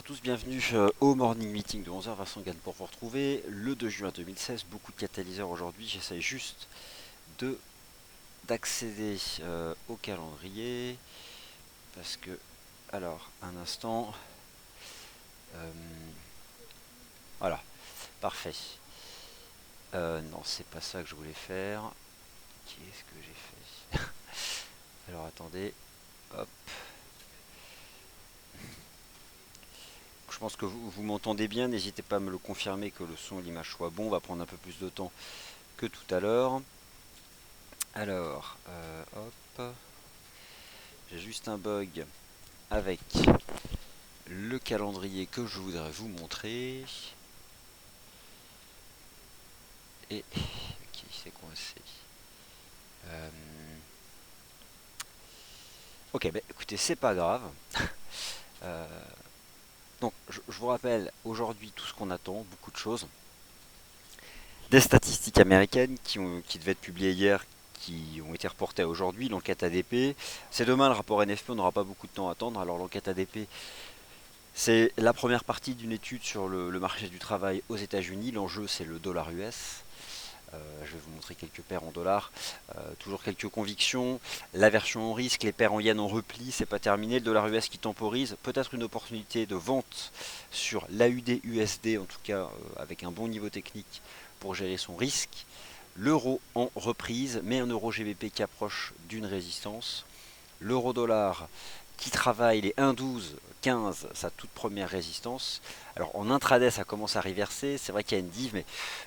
tous, bienvenue au Morning Meeting de 11h. Vincent Gagne pour vous retrouver le 2 juin 2016. Beaucoup de catalyseurs aujourd'hui. J'essaye juste de d'accéder au calendrier parce que, alors, un instant. euh, voilà, parfait. Non, c'est pas ça que je voulais faire. Qu'est-ce que j'ai fait? Alors attendez, hop. Je pense que vous m'entendez bien. N'hésitez pas à me le confirmer que le son et l'image soient bons. On va prendre un peu plus de temps que tout à l'heure. Alors, hop, j'ai juste un bug avec le calendrier que je voudrais vous montrer. Et qui s'est coincé. Euh, ok, bah, écoutez, c'est pas grave. Euh, donc, je vous rappelle aujourd'hui tout ce qu'on attend, beaucoup de choses. Des statistiques américaines qui devaient être publiées hier, qui ont été reportées à aujourd'hui. L'enquête ADP, c'est demain le rapport NFP, on n'aura pas beaucoup de temps à attendre. Alors l'enquête ADP, c'est la première partie d'une étude sur le marché du travail aux États-Unis. L'enjeu, c'est le dollar US. Je vais vous montrer quelques paires en dollars. Toujours quelques convictions. L'aversion au risque, les paires en yen en repli, c'est pas terminé. Le dollar US qui temporise. Peut-être une opportunité de vente sur l'AUD USD, en tout cas avec un bon niveau technique pour gérer son risque. L'euro en reprise, mais un euro GBP qui approche d'une résistance. L'euro dollar qui travaille les 1,12-15, sa toute première résistance. Alors en intraday, ça commence à reverser. C'est vrai qu'il y a une div, mais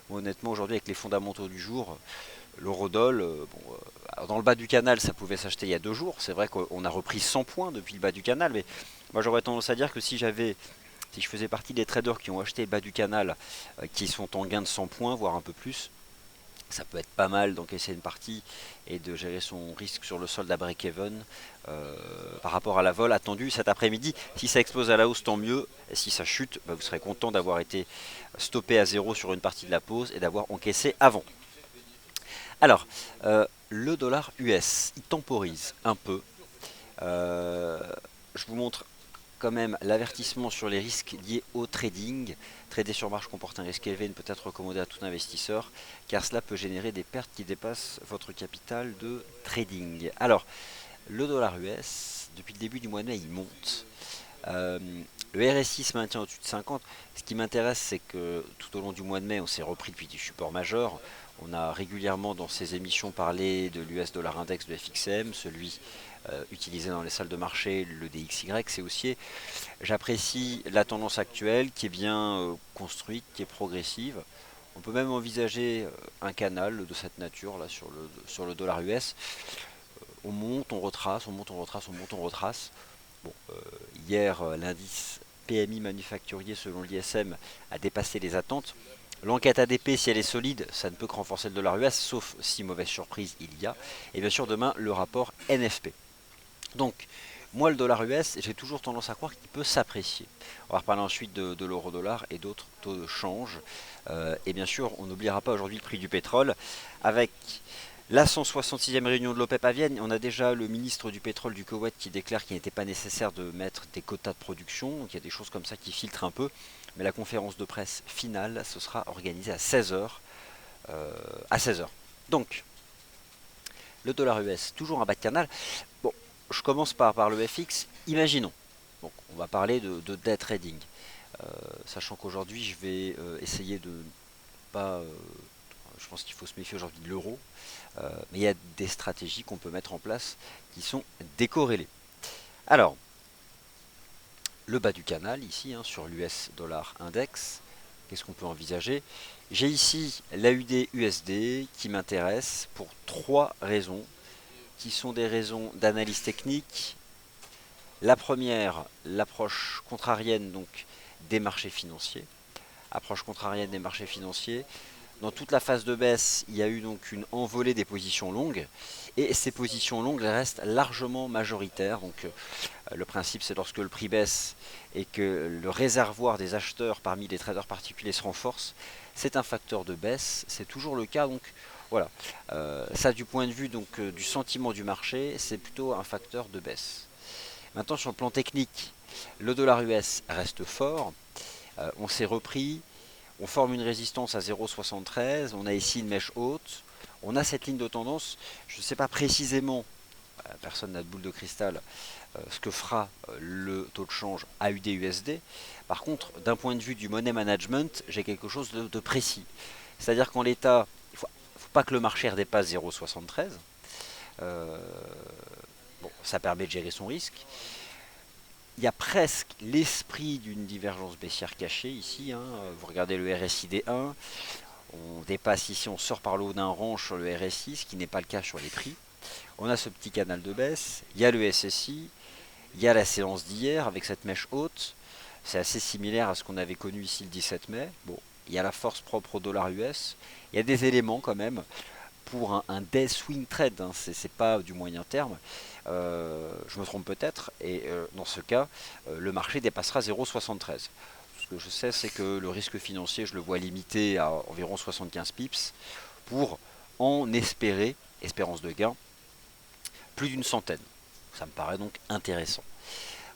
bon, honnêtement, aujourd'hui, avec les fondamentaux du jour, l'eurodoll, dans le bas du canal, ça pouvait s'acheter il y a 2 jours. C'est vrai qu'on a repris 100 points depuis le bas du canal, mais moi j'aurais tendance à dire que si je faisais partie des traders qui ont acheté le bas du canal, qui sont en gain de 100 points, voire un peu plus, ça peut être pas mal d'encaisser une partie et de gérer son risque sur le solde à break-even par rapport à la vol attendue cet après-midi. Si ça explose à la hausse, tant mieux. Et si ça chute, bah, vous serez content d'avoir été stoppé à zéro sur une partie de la pause et d'avoir encaissé avant. Alors, le dollar US, il temporise un peu. Euh, je vous montre quand même l'avertissement sur les risques liés au trading. Trader sur marge comporte un risque élevé et ne peut être recommandé à tout investisseur, car cela peut générer des pertes qui dépassent votre capital de trading. Alors, le dollar US, depuis le début du mois de mai, il monte. Euh, le RSI se maintient au-dessus de 50. Ce qui m'intéresse, c'est que tout au long du mois de mai, on s'est repris depuis des supports majeurs. On a régulièrement dans ces émissions parlé de l'US Dollar Index de FXM, celui utilisé dans les salles de marché, le DXY, c'est haussier. J'apprécie la tendance actuelle qui est bien construite, qui est progressive. On peut même envisager un canal de cette nature là sur le dollar US. On monte, on retrace, on monte, on retrace, on monte, on retrace. Bon, hier, l'indice PMI manufacturier selon l'ISM a dépassé les attentes. L'enquête ADP, si elle est solide, ça ne peut que renforcer le dollar US, sauf si mauvaise surprise il y a. Et bien sûr, demain, le rapport NFP. Donc, moi, le dollar US, j'ai toujours tendance à croire qu'il peut s'apprécier. On va reparler ensuite de l'euro-dollar et d'autres taux de change. Et bien sûr, on n'oubliera pas aujourd'hui le prix du pétrole. Avec la 166e réunion de l'OPEP à Vienne, on a déjà le ministre du pétrole du Koweït qui déclare qu'il n'était pas nécessaire de mettre des quotas de production. Donc il y a des choses comme ça qui filtrent un peu. Mais la conférence de presse finale, ce sera organisée à 16h. À 16h. Donc, le dollar US, toujours en bas de canal. Bon, je commence par le FX. Imaginons. Donc, on va parler de day trading. Sachant qu'aujourd'hui, je vais essayer de ne pas. Je pense qu'il faut se méfier aujourd'hui de l'euro. Mais il y a des stratégies qu'on peut mettre en place qui sont décorrélées. Alors, le bas du canal, ici, hein, sur l'US Dollar Index, qu'est-ce qu'on peut envisager? J'ai ici l'AUD USD qui m'intéresse pour trois raisons, qui sont des raisons d'analyse technique. La première, l'approche contrarienne donc des marchés financiers. Approche contrarienne des marchés financiers. Dans toute la phase de baisse, il y a eu donc une envolée des positions longues et ces positions longues restent largement majoritaires. Donc le principe c'est lorsque le prix baisse et que le réservoir des acheteurs parmi les traders particuliers se renforce, c'est un facteur de baisse, c'est toujours le cas. Donc voilà, ça du point de vue du sentiment du marché, c'est plutôt un facteur de baisse. Maintenant sur le plan technique, Le dollar US reste fort. On s'est repris. On forme une résistance à 0,73. On a ici une mèche haute. On a cette ligne de tendance. Je ne sais pas précisément, personne n'a de boule de cristal, ce que fera le taux de change AUD-USD. Par contre, d'un point de vue du money management, j'ai quelque chose de précis. C'est-à-dire qu'en l'état, il ne faut pas que le marché redépasse 0,73. Euh, bon, ça permet de gérer son risque. Il y a presque l'esprit d'une divergence baissière cachée ici. Hein. Vous regardez le RSI D1, on dépasse ici, on sort par le haut d'un range sur le RSI, ce qui n'est pas le cas sur les prix. On a ce petit canal de baisse, il y a le SSI, il y a la séance d'hier avec cette mèche haute. C'est assez similaire à ce qu'on avait connu ici le 17 mai. Bon, il y a la force propre au dollar US. Il y a des éléments quand même pour un day swing trade. Hein. C'est pas du moyen terme. Je me trompe peut-être. Et dans ce cas, le marché dépassera 0,73. Ce que je sais, c'est que le risque financier, je le vois limité à environ 75 pips pour en espérer, espérance de gain, plus d'une centaine. Ça me paraît donc intéressant.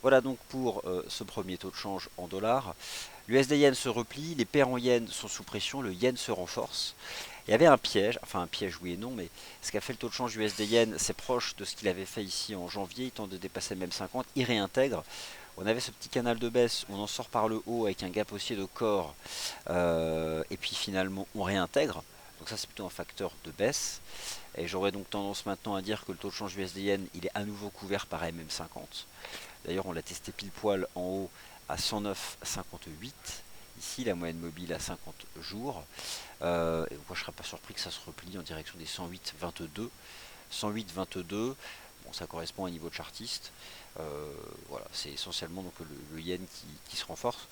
Voilà donc pour ce premier taux de change en dollars. L'USD Yen se replie, les paires en Yen sont sous pression, le Yen se renforce. Il y avait un piège, enfin un piège oui et non, mais ce qu'a fait le taux de change USD Yen, c'est proche de ce qu'il avait fait ici en janvier, il tente de dépasser le même 50, il réintègre. On avait ce petit canal de baisse, on en sort par le haut avec un gap haussier de corps, et puis finalement on réintègre. Donc ça c'est plutôt un facteur de baisse. Et j'aurais donc tendance maintenant à dire que le taux de change USD Yen, il est à nouveau couvert par MM50. D'ailleurs, on l'a testé pile poil en haut à 109,58. Ici, la moyenne mobile à 50 jours. Et moi, je ne serais pas surpris que ça se replie en direction des 108,22. 108,22, bon, ça correspond à un niveau de chartiste. Voilà, c'est essentiellement donc le yen qui se renforce.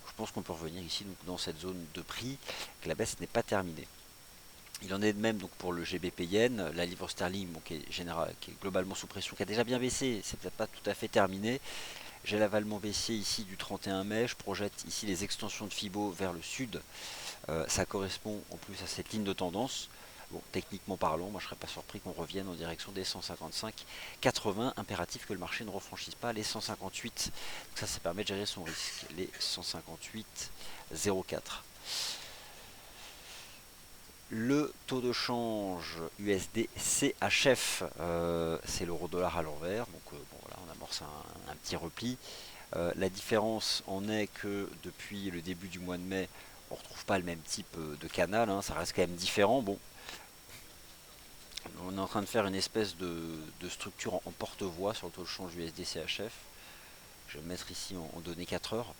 Je pense qu'on peut revenir ici donc, dans cette zone de prix, que la baisse n'est pas terminée. Il en est de même donc pour le GBP Yen, la livre sterling bon, qui est globalement sous pression, qui a déjà bien baissé, c'est peut-être pas tout à fait terminé. J'ai l'avalement baissier ici du 31 mai, je projette ici les extensions de Fibo vers le sud. Ça correspond en plus à cette ligne de tendance. Bon, techniquement parlant, moi je ne serais pas surpris qu'on revienne en direction des 155,80, impératif que le marché ne refranchisse pas les 158. Donc ça permet de gérer son risque, les 158,04. Le taux de change USD CHF, c'est l'euro dollar à l'envers, donc bon, voilà, on amorce un petit repli. La différence en est que depuis le début du mois de mai, on ne retrouve pas le même type de canal, hein, ça reste quand même différent. Bon, on est en train de faire une espèce de structure en porte-voix sur le taux de change USD CHF. Je vais me mettre ici en données 4 heures.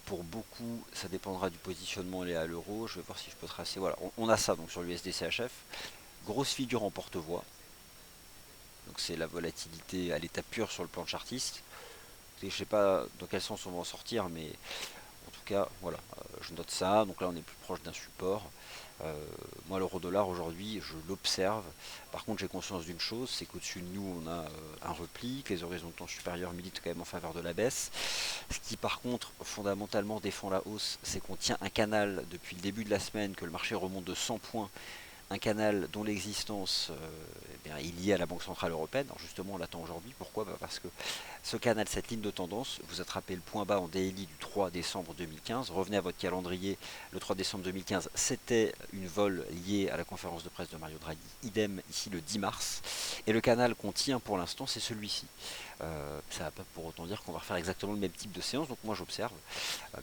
Pour beaucoup, ça dépendra du positionnement lié à l'euro. Je vais voir si je peux tracer. Voilà, on a ça donc sur l'USD CHF. Grosse figure en porte-voix. Donc c'est la volatilité à l'état pur sur le plan chartiste. Je ne sais pas dans quel sens on va en sortir, mais en tout cas, voilà, je note ça. Donc là, on est plus proche d'un support. Moi, l'euro dollar aujourd'hui, je l'observe. Par contre, j'ai conscience d'une chose, c'est qu'au-dessus de nous, on a un repli, que les horizons de temps supérieurs militent quand même en faveur de la baisse. Ce qui, par contre, fondamentalement défend la hausse, c'est qu'on tient un canal depuis le début de la semaine, que le marché remonte de 100 points. Un canal dont l'existence est liée à la Banque Centrale Européenne. Alors justement, on l'attend aujourd'hui. Pourquoi? Parce que ce canal, cette ligne de tendance, vous attrapez le point bas en daily du 3 décembre 2015. Revenez à votre calendrier, le 3 décembre 2015, c'était une vol liée à la conférence de presse de Mario Draghi. Idem ici le 10 mars. Et le canal qu'on tient pour l'instant, c'est celui-ci. Ça ne va pas pour autant dire qu'on va refaire exactement le même type de séance, donc moi j'observe.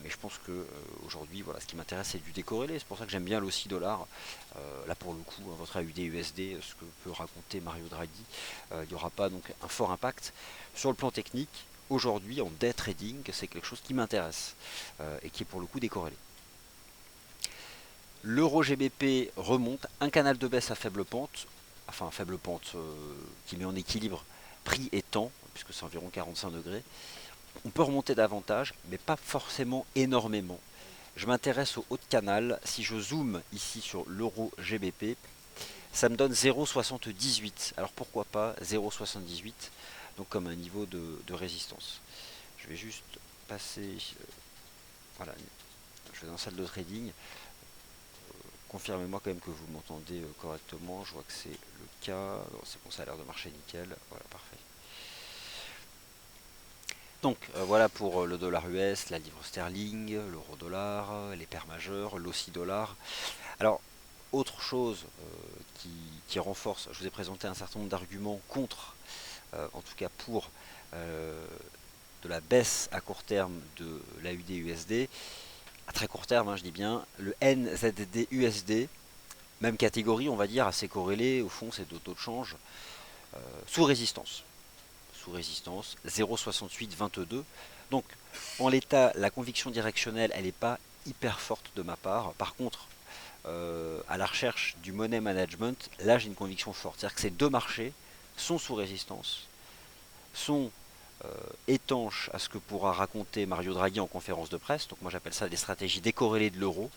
Mais je pense que aujourd'hui, voilà, ce qui m'intéresse, c'est du décorrélé. C'est pour ça que j'aime bien l'ossi dollar. Là pour le coup, votre AUD-USD, ce que peut raconter Mario Draghi, il n'y aura pas donc un fort impact. Sur le plan technique, aujourd'hui en day trading, c'est quelque chose qui m'intéresse et qui est pour le coup décorrélé. L'euro GBP remonte, un canal de baisse à faible pente, enfin faible pente qui met en équilibre prix et temps, puisque c'est environ 45 degrés. On peut remonter davantage, mais pas forcément énormément. Je m'intéresse au haut de canal. Si je zoome ici sur l'euro GBP, ça me donne 0,78. Alors pourquoi pas 0,78, donc comme un niveau de résistance. Je vais juste passer, voilà, je vais dans la salle de trading. Confirmez-moi quand même que vous m'entendez correctement. Je vois que c'est le cas. C'est bon, ça a l'air de marcher nickel. Voilà, parfait. Donc voilà pour le dollar US, la livre sterling, l'euro dollar, les paires majeures, l'AUSSI dollar. Alors, autre chose qui, qui renforce, je vous ai présenté un certain nombre d'arguments contre, en tout cas pour euh, de la baisse à court terme de l'AUD-USD. À très court terme, hein, je dis bien, le NZD-USD, même catégorie, on va dire, assez corrélé, au fond, c'est deux taux de change, sous résistance. Sous résistance, 0,6822. Donc, en l'état, la conviction directionnelle, elle n'est pas hyper forte de ma part. Par contre, à la recherche du money management, là j'ai une conviction forte. C'est-à-dire que ces deux marchés sont sous résistance, sont étanches à ce que pourra raconter Mario Draghi en conférence de presse. Donc moi j'appelle ça des stratégies décorrélées de l'euro.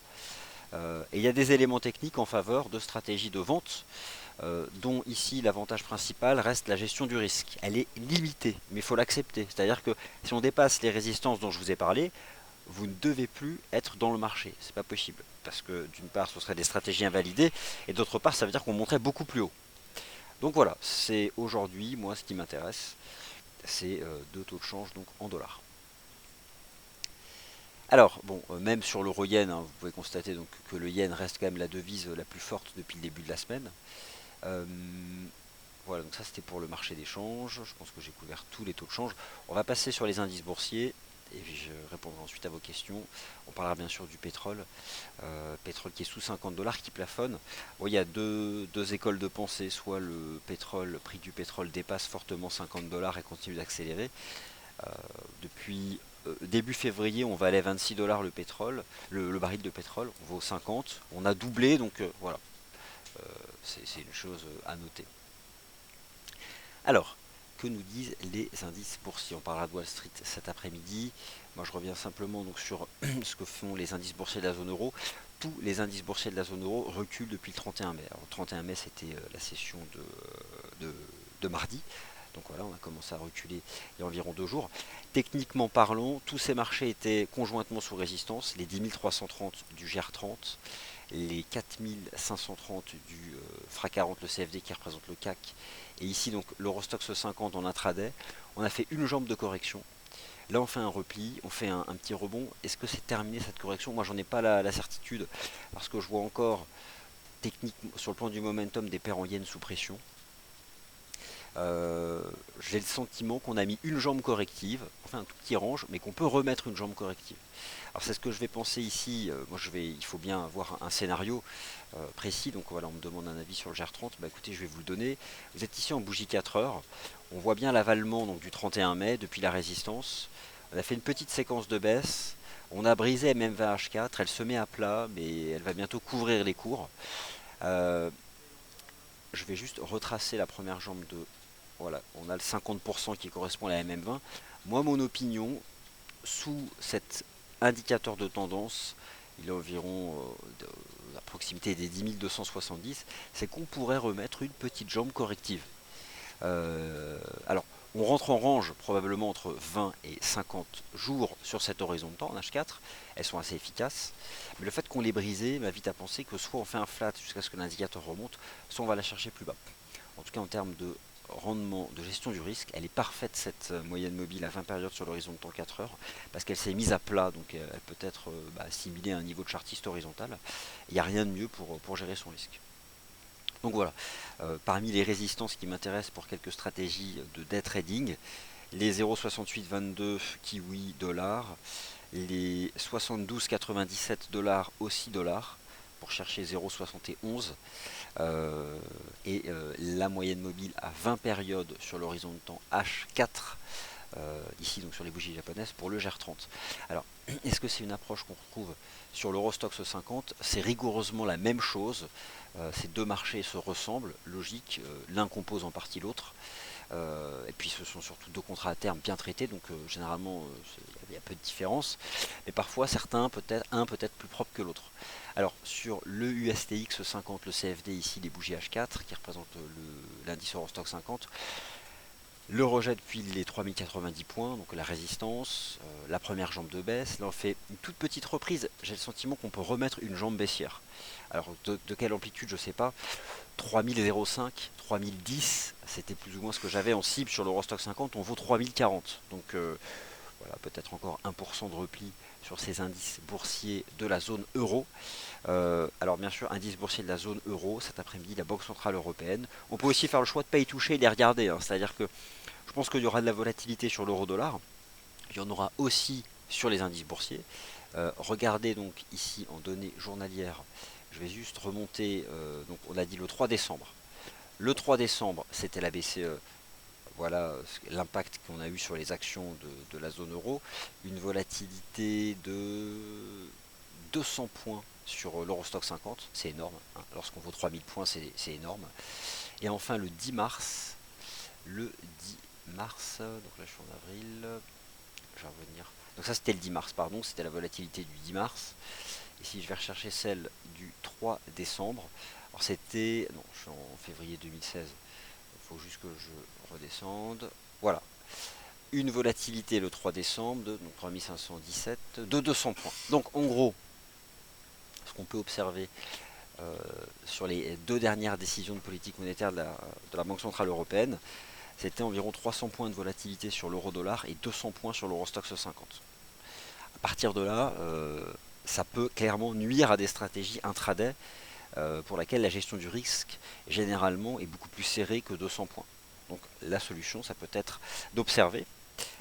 Et il y a des éléments techniques en faveur de stratégies de vente, dont ici l'avantage principal reste la gestion du risque. Elle est limitée, mais il faut l'accepter. C'est-à-dire que si on dépasse les résistances dont je vous ai parlé, vous ne devez plus être dans le marché. C'est pas possible. Parce que d'une part, ce serait des stratégies invalidées, et d'autre part, ça veut dire qu'on monterait beaucoup plus haut. Donc voilà, c'est aujourd'hui, moi, ce qui m'intéresse, c'est deux taux de change donc en dollars. Alors, bon, même sur l'euro-yen, hein, vous pouvez constater donc que le yen reste quand même la devise la plus forte depuis le début de la semaine. Euh, voilà, donc ça c'était pour le marché des changes. Je pense que j'ai couvert tous les taux de change. On va passer sur les indices boursiers et puis je répondrai ensuite à vos questions. On parlera bien sûr du pétrole. Pétrole qui est sous 50 dollars, qui plafonne. Bon, il y a deux écoles de pensée. Soit le prix du pétrole dépasse fortement 50 dollars et continue d'accélérer. Depuis début février, on valait 26 dollars le pétrole, le baril de pétrole, on vaut 50. On a doublé, donc voilà, c'est une chose à noter. Alors, que nous disent les indices boursiers? On parlera de Wall Street cet après-midi. Moi, je reviens simplement donc sur ce que font les indices boursiers de la zone euro. Tous les indices boursiers de la zone euro reculent depuis le 31 mai. Alors, le 31 mai, c'était la session de mardi. Donc voilà, on a commencé à reculer il y a environ 2 jours. Techniquement parlant, tous ces marchés étaient conjointement sous résistance. Les 10 330 du GR30, les 4530 du FRA 40, le CFD qui représente le CAC, et ici donc l'Eurostoxx 50 en intraday. On a fait une jambe de correction. Là on fait un repli, on fait un petit rebond. Est-ce que c'est terminé cette correction? Moi j'en ai pas la certitude, parce que je vois encore technique sur le plan du momentum des paires en yens sous pression. Euh, j'ai le sentiment qu'on a mis une jambe corrective, enfin un tout petit range, mais qu'on peut remettre une jambe corrective. Alors c'est ce que je vais penser ici. Moi il faut bien avoir un scénario précis. Donc voilà, on me demande un avis sur le GR30. Bah écoutez, je vais vous le donner. Vous êtes ici en bougie 4 heures. On voit bien l'avalement donc du 31 mai depuis la résistance. On a fait une petite séquence de baisse. On a brisé MM20H4. Elle se met à plat, mais elle va bientôt couvrir les cours. Euh, je vais juste retracer la première jambe de. Voilà, on a le 50% qui correspond à la MM20. Moi, mon opinion, sous cet indicateur de tendance, il est environ à proximité des 10 270, c'est qu'on pourrait remettre une petite jambe corrective. Alors, on rentre en range probablement entre 20 et 50 jours sur cet horizon de temps en H4. Elles sont assez efficaces. Mais le fait qu'on les brisé m'invite à penser que soit on fait un flat jusqu'à ce que l'indicateur remonte, soit on va la chercher plus bas. En tout cas, en termes de rendement, de gestion du risque, elle est parfaite cette moyenne mobile à 20 périodes sur l'horizon de temps 4 heures, parce qu'elle s'est mise à plat, donc elle peut être assimilée à un niveau de chartiste horizontal. Il n'y a rien de mieux pour gérer son risque. Donc voilà, parmi les résistances qui m'intéressent pour quelques stratégies de day trading, les 0,6822 kiwi dollars, les 72,97 dollars aussi dollars, pour chercher 0,71, et la moyenne mobile à 20 périodes sur l'horizon de temps H4, ici donc sur les bougies japonaises, pour le GR30. Alors, est-ce que c'est une approche qu'on retrouve sur l'Eurostoxx 50? C'est rigoureusement la même chose. Ces deux marchés se ressemblent, logique, l'un compose en partie l'autre. Et puis ce sont surtout deux contrats à terme bien traités, donc généralement il y a peu de différence. Mais parfois certains, peut-être un peut-être plus propre que l'autre. Alors sur le USTX 50, le CFD ici, les bougies H4 qui représentent l'indice Eurostoxx 50, le rejet depuis les 3090 points, donc la résistance, la première jambe de baisse. Là on fait une toute petite reprise. J'ai le sentiment qu'on peut remettre une jambe baissière. Alors de quelle amplitude je sais pas. 3005, 3010, c'était plus ou moins ce que j'avais en cible sur l'Eurostoxx 50. On vaut 3040. Donc voilà, peut-être encore 1% de repli sur ces indices boursiers de la zone euro. Alors bien sûr, indice boursier de la zone euro, cet après-midi, la Banque Centrale Européenne. On peut aussi faire le choix de ne pas y toucher et les regarder, hein. C'est-à-dire que je pense qu'il y aura de la volatilité sur l'euro-dollar. Il y en aura aussi sur les indices boursiers. Regardez donc ici en données journalières. Je vais juste remonter, donc on a dit le 3 décembre. Le 3 décembre, c'était la BCE. Voilà l'impact qu'on a eu sur les actions de la zone euro. Une volatilité de 200 points sur l'Eurostock 50, c'est énorme. Hein. Lorsqu'on vaut 3000 points, c'est énorme. Et enfin le 10 mars, donc là je suis en avril, je vais revenir. Donc ça c'était le 10 mars, pardon, c'était la volatilité du 10 mars. Ici je vais rechercher celle du 3 décembre. Alors c'était, non, je suis en février 2016, il faut juste que je redescende. Voilà, une volatilité le 3 décembre de donc 3517 de 200 points. Donc en gros, ce qu'on peut observer sur les deux dernières décisions de politique monétaire de la Banque Centrale Européenne, c'était environ 300 points de volatilité sur l'euro-dollar et 200 points sur l'Eurostoxx 50. À partir de là, ça peut clairement nuire à des stratégies intraday pour laquelle la gestion du risque généralement est beaucoup plus serrée que 200 points. Donc la solution, ça peut être d'observer,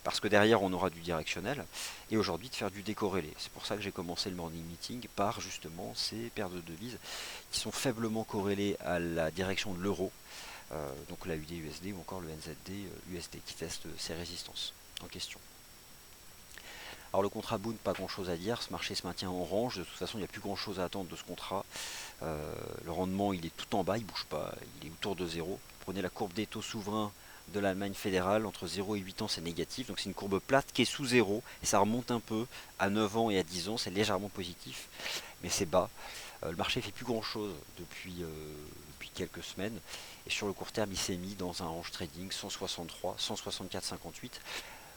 parce que derrière on aura du directionnel, et aujourd'hui de faire du décorrélé. C'est pour ça que j'ai commencé le morning meeting par justement ces paires de devises qui sont faiblement corrélées à la direction de l'euro, donc la UD-USD ou encore le NZD-USD qui testent ces résistances en question. Alors le contrat Bund, pas grand chose à dire, ce marché se maintient en range, de toute façon il n'y a plus grand chose à attendre de ce contrat. Le rendement il est tout en bas, il ne bouge pas, il est autour de 0. Prenez la courbe des taux souverains de l'Allemagne fédérale, entre 0 et 8 ans c'est négatif, donc c'est une courbe plate qui est sous 0, et ça remonte un peu, à 9 ans et à 10 ans c'est légèrement positif, mais c'est bas. Le marché fait plus grand chose depuis quelques semaines, et sur le court terme il s'est mis dans un range trading 163, 164, 58.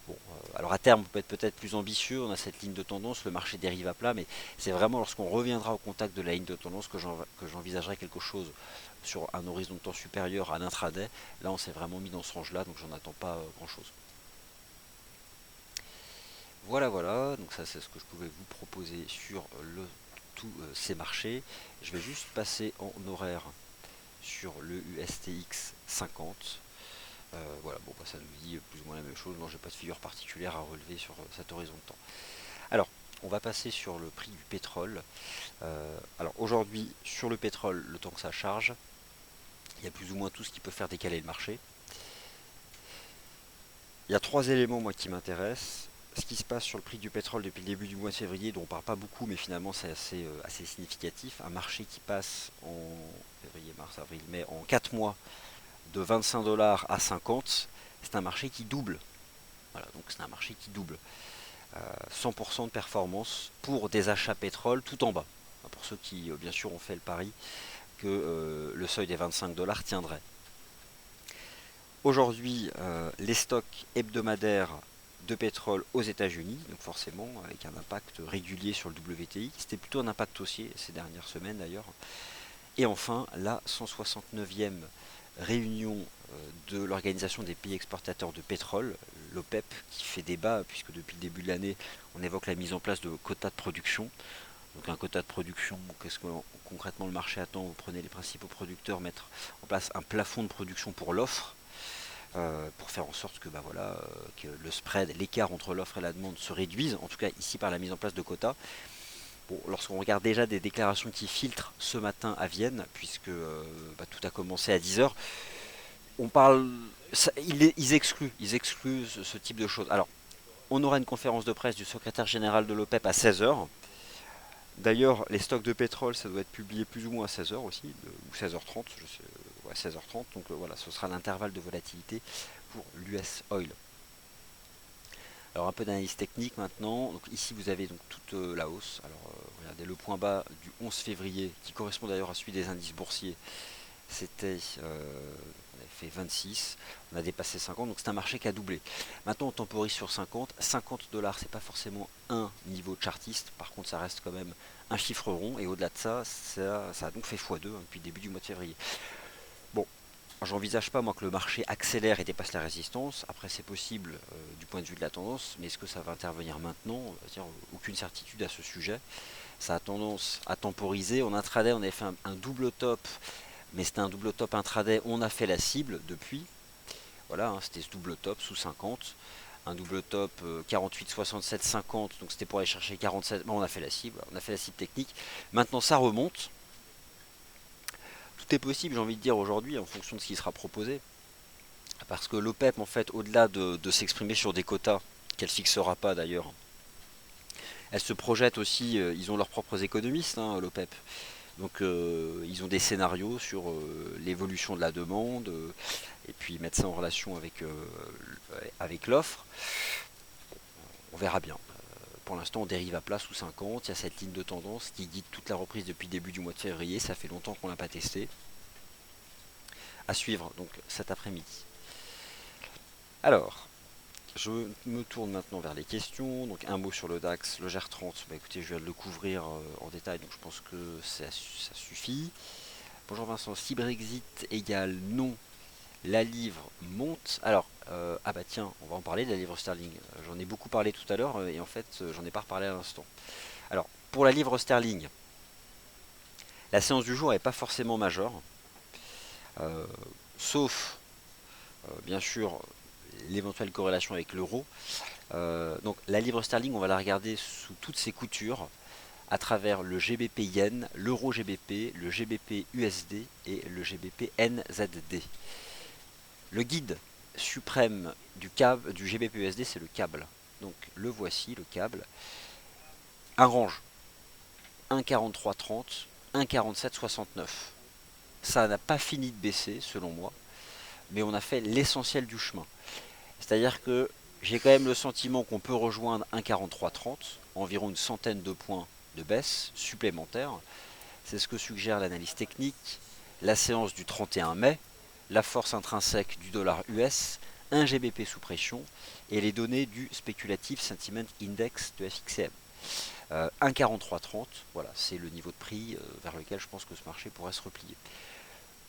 Bon, alors à terme, on peut être peut-être plus ambitieux, on a cette ligne de tendance, le marché dérive à plat, mais c'est vraiment lorsqu'on reviendra au contact de la ligne de tendance que j'envisagerai quelque chose sur un horizon de temps supérieur à l'intraday. Là, on s'est vraiment mis dans ce range-là, donc j'en attends pas grand-chose. Voilà, voilà, donc ça c'est ce que je pouvais vous proposer sur tous ces marchés. Je vais juste passer en horaire sur le USTX 50. Voilà, bon, bah, ça nous dit plus ou moins la même chose. Non, j'ai pas de figure particulière à relever sur cet horizon de temps. Alors, on va passer sur le prix du pétrole. Alors aujourd'hui, sur le pétrole, le temps que ça charge, il y a plus ou moins tout ce qui peut faire décaler le marché. Il y a trois éléments moi qui m'intéressent. Ce qui se passe sur le prix du pétrole depuis le début du mois de février, dont on ne parle pas beaucoup, mais finalement c'est assez significatif. Un marché qui passe en février, mars, avril, mai, en 4 mois de 25 dollars à 50, c'est un marché qui double. Voilà, donc c'est un marché qui double. 100% de performance pour des achats pétrole tout en bas. Pour ceux qui, bien sûr, ont fait le pari que le seuil des 25 dollars tiendrait. Aujourd'hui, les stocks hebdomadaires de pétrole aux États-Unis, donc forcément avec un impact régulier sur le WTI, c'était plutôt un impact haussier ces dernières semaines d'ailleurs. Et enfin, la 169e réunion de l'Organisation des pays exportateurs de pétrole, l'OPEP, qui fait débat puisque depuis le début de l'année, on évoque la mise en place de quotas de production. Donc un quota de production, qu'est-ce que concrètement le marché attend? Vous prenez les principaux producteurs, mettre en place un plafond de production pour l'offre, pour faire en sorte que, que le spread, l'écart entre l'offre et la demande se réduise, en tout cas ici par la mise en place de quotas. Bon, lorsqu'on regarde déjà des déclarations qui filtrent ce matin à Vienne, puisque tout a commencé à 10 heures, on parle, ils excluent ce type de choses. Alors, on aura une conférence de presse du secrétaire général de l'OPEP à 16 heures. D'ailleurs, les stocks de pétrole, ça doit être publié plus ou moins à 16 heures aussi, ou 16h30, je sais, ouais, 16h30. Donc voilà, ce sera l'intervalle de volatilité pour l'US Oil. Alors un peu d'analyse technique maintenant. Donc ici vous avez donc toute la hausse. Alors regardez le point bas du 11 février, qui correspond d'ailleurs à celui des indices boursiers. C'était, on avait fait 26, on a dépassé 50, donc c'est un marché qui a doublé. Maintenant on temporise sur 50, 50 dollars c'est pas forcément un niveau chartiste, par contre ça reste quand même un chiffre rond, et au-delà de ça, ça a donc fait x2 depuis le début du mois de février. Bon, j'envisage pas moi que le marché accélère et dépasse la résistance. Après c'est possible du point de vue de la tendance, mais est-ce que ça va intervenir maintenant? On va dire aucune certitude à ce sujet. Ça a tendance à temporiser. En intraday, on avait fait un double top, mais c'était un double top intraday. On a fait la cible depuis. Voilà, hein, c'était ce double top sous 50. Un double top 48, 67, 50. Donc c'était pour aller chercher 47. Bon, on a fait la cible. On a fait la cible technique. Maintenant, ça remonte. Tout est possible, j'ai envie de dire, aujourd'hui, en fonction de ce qui sera proposé. Parce que l'OPEP, en fait, au-delà de s'exprimer sur des quotas, qu'elle fixera pas d'ailleurs, elle se projette aussi, ils ont leurs propres économistes, hein, l'OPEP. Donc ils ont des scénarios sur l'évolution de la demande, et puis ils mettent ça en relation avec l'offre. On verra bien. Pour l'instant, on dérive à plat sous 50. Il y a cette ligne de tendance qui guide toute la reprise depuis le début du mois de février. Ça fait longtemps qu'on ne l'a pas testé. À suivre donc cet après-midi. Alors, je me tourne maintenant vers les questions. Donc un mot sur le DAX, le GR30. Bah, écoutez, je viens de le couvrir en détail, donc je pense que ça suffit. Bonjour Vincent, si Brexit égale non, la livre monte. Alors, ah bah tiens, on va en parler de la livre sterling. J'en ai beaucoup parlé tout à l'heure et en fait, j'en ai pas reparlé à l'instant. Alors, pour la livre sterling, la séance du jour n'est pas forcément majeure, euh, sauf bien sûr l'éventuelle corrélation avec l'euro. Donc la livre sterling, on va la regarder sous toutes ses coutures à travers le GBP Yen, l'euro GBP, le GBP USD et le GBP NZD. Le guide suprême du GBP USD, c'est le câble. Donc le voici, le câble. Un range 1,4330, 1,4769. Ça n'a pas fini de baisser selon moi, mais on a fait l'essentiel du chemin. C'est-à-dire que j'ai quand même le sentiment qu'on peut rejoindre 1,4330, environ une centaine de points de baisse supplémentaires. C'est ce que suggère l'analyse technique, la séance du 31 mai, la force intrinsèque du dollar US, un GBP sous pression et les données du Speculative Sentiment Index de FXCM. 1,4330, voilà, c'est le niveau de prix vers lequel je pense que ce marché pourrait se replier.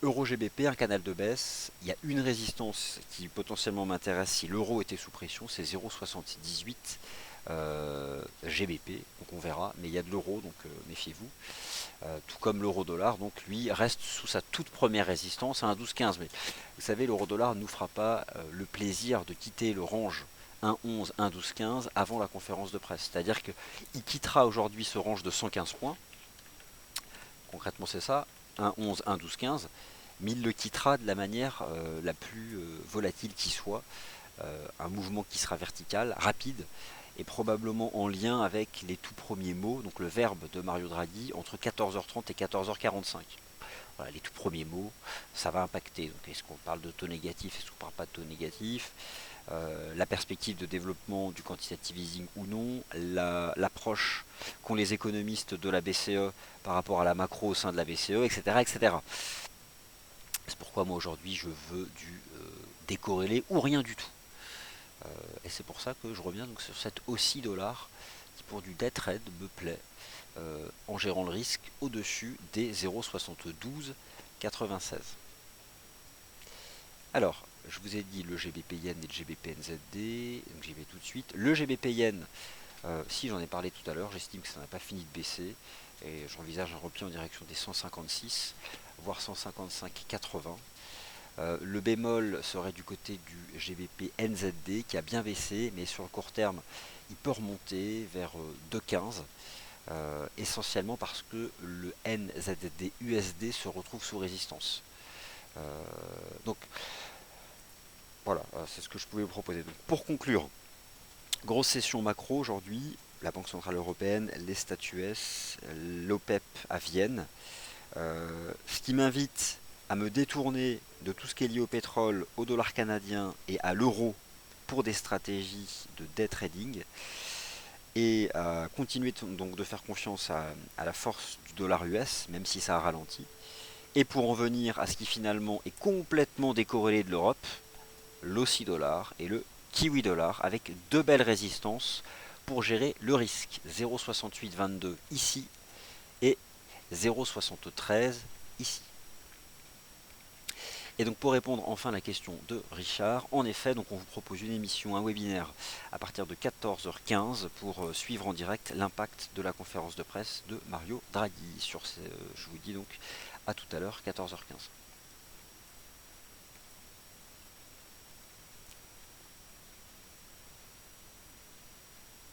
Euro GBP, un canal de baisse. Il y a une résistance qui potentiellement m'intéresse si l'euro était sous pression, c'est 0,78 GBP. Donc on verra, mais il y a de l'euro, donc méfiez-vous. Tout comme l'euro dollar, donc lui reste sous sa toute première résistance à 1,1215. Mais vous savez, l'euro dollar ne nous fera pas le plaisir de quitter le range 1,11, 1,1215 avant la conférence de presse. C'est-à-dire qu'il quittera aujourd'hui ce range de 115 points. Concrètement, c'est ça, 1,11, 1,1215. Mais il le quittera de la manière la plus volatile qui soit. Un mouvement qui sera vertical, rapide, et probablement en lien avec les tout premiers mots, donc le verbe de Mario Draghi, entre 14h30 et 14h45. Voilà, les tout premiers mots, ça va impacter. Donc, est-ce qu'on parle de taux négatif, est-ce qu'on ne parle pas de taux négatif, la perspective de développement du quantitative easing ou non, l'approche qu'ont les économistes de la BCE par rapport à la macro au sein de la BCE, etc. etc. C'est pourquoi moi aujourd'hui je veux du décorrélé ou rien du tout. Et c'est pour ça que je reviens donc sur cette hausse dollar qui pour du day trade me plaît en gérant le risque au-dessus des 0,7296. Alors, je vous ai dit le GBP Yen et le GBP NZD, donc j'y vais tout de suite. Le GBP Yen, si j'en ai parlé tout à l'heure, j'estime que ça n'a pas fini de baisser et j'envisage un repli en direction des 156, voire 155,80. Le bémol serait du côté du GBP NZD qui a bien baissé, mais sur le court terme, il peut remonter vers 2,15, essentiellement parce que le NZD USD se retrouve sous résistance. Donc voilà, c'est ce que je pouvais vous proposer. Donc, pour conclure, grosse session macro aujourd'hui, la Banque Centrale Européenne, les statuts US, l'OPEP à Vienne. Ce qui m'invite à me détourner de tout ce qui est lié au pétrole, au dollar canadien et à l'euro pour des stratégies de day trading et à continuer donc de faire confiance à la force du dollar US, même si ça a ralenti. Et pour en venir à ce qui finalement est complètement décorrélé de l'Europe, l'Aussie dollar et le Kiwi dollar avec deux belles résistances pour gérer le risque. 0,6822 ici et 0,73 ici. Et donc pour répondre enfin à la question de Richard, en effet, donc on vous propose une émission, un webinaire à partir de 14h15 pour suivre en direct l'impact de la conférence de presse de Mario Draghi. Je vous dis donc à tout à l'heure, 14h15.